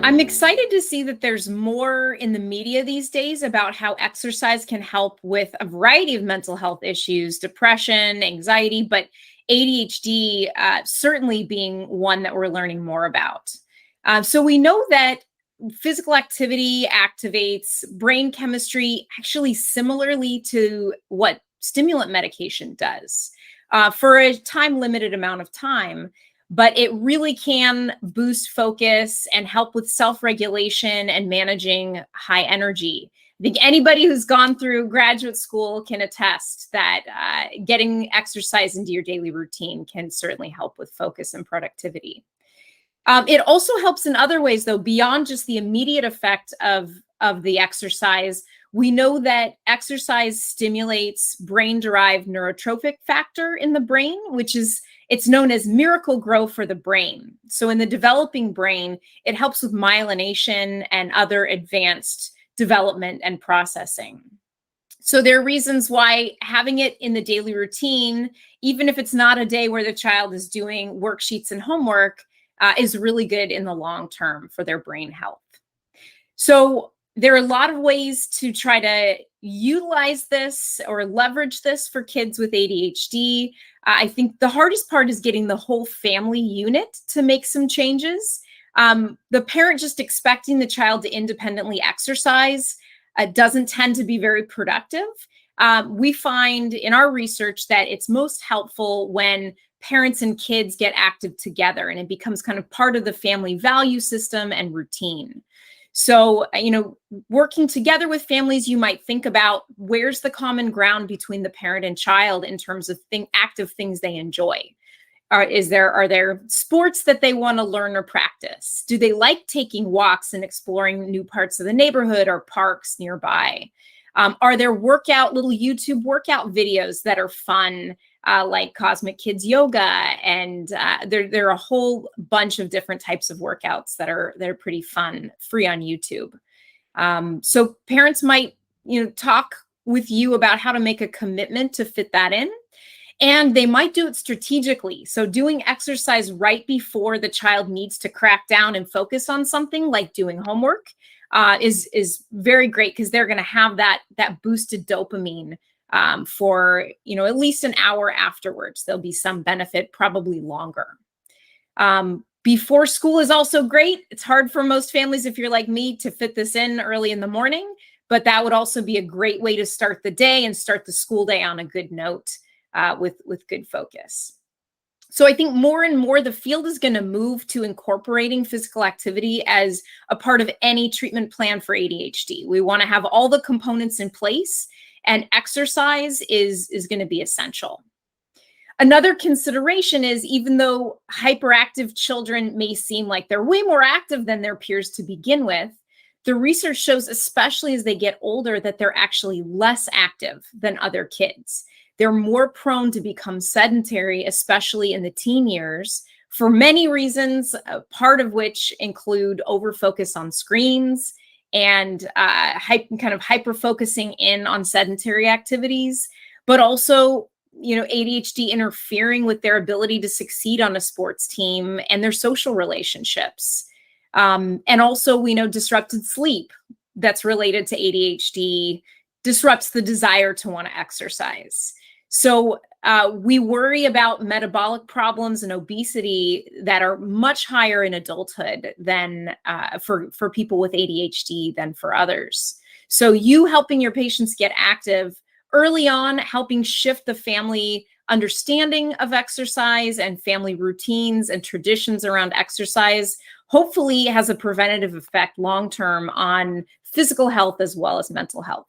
I'm excited to see that there's more in the media these days about how exercise can help with a variety of mental health issues, depression, anxiety, but ADHD certainly being one that we're learning more about. So we know that physical activity activates brain chemistry actually similarly to what stimulant medication does for a time limited amount of time, but it really can boost focus and help with self-regulation and managing high energy. I think anybody who's gone through graduate school can attest that getting exercise into your daily routine can certainly help with focus and productivity. It also helps in other ways, though, beyond just the immediate effect of the exercise. We know that exercise stimulates brain-derived neurotrophic factor in the brain, which is, it's known as miracle grow for the brain. So in the developing brain, it helps with myelination and other advanced development and processing. So there are reasons why having it in the daily routine, even if it's not a day where the child is doing worksheets and homework, is really good in the long term for their brain health. So there are a lot of ways to try to utilize this or leverage this for kids with ADHD. I think the hardest part is getting the whole family unit to make some changes. The parent just expecting the child to independently exercise doesn't tend to be very productive. We find in our research that it's most helpful when parents and kids get active together and it becomes kind of part of the family value system and routine. So, working together with families, you might think about where's the common ground between the parent and child in terms of active things they enjoy. Are there sports that they want to learn or practice? Do they like taking walks and exploring new parts of the neighborhood or parks nearby? Are there little YouTube workout videos that are fun, like Cosmic Kids Yoga? And there are a whole bunch of different types of workouts that are pretty fun, free on YouTube. So parents might talk with you about how to make a commitment to fit that in. And they might do it strategically. So doing exercise right before the child needs to crack down and focus on something like doing homework is very great, because they're going to have that boosted dopamine for at least an hour afterwards. There'll be some benefit, probably longer. Before school is also great. It's hard for most families, if you're like me, to fit this in early in the morning, but that would also be a great way to start the day and start the school day on a good note with good focus. So I think more and more the field is going to move to incorporating physical activity as a part of any treatment plan for ADHD. We want to have all the components in place, and exercise is going to be essential. Another consideration is, even though hyperactive children may seem like they're way more active than their peers to begin with, the research shows, especially as they get older, that they're actually less active than other kids. They're more prone to become sedentary, especially in the teen years, for many reasons, part of which include overfocus on screens and kind of hyper-focusing in on sedentary activities, but also ADHD interfering with their ability to succeed on a sports team and their social relationships. And also, we know disrupted sleep that's related to ADHD disrupts the desire to want to exercise. So we worry about metabolic problems and obesity that are much higher in adulthood than for people with ADHD than for others. So you helping your patients get active early on, helping shift the family understanding of exercise and family routines and traditions around exercise, hopefully has a preventative effect long-term on physical health as well as mental health.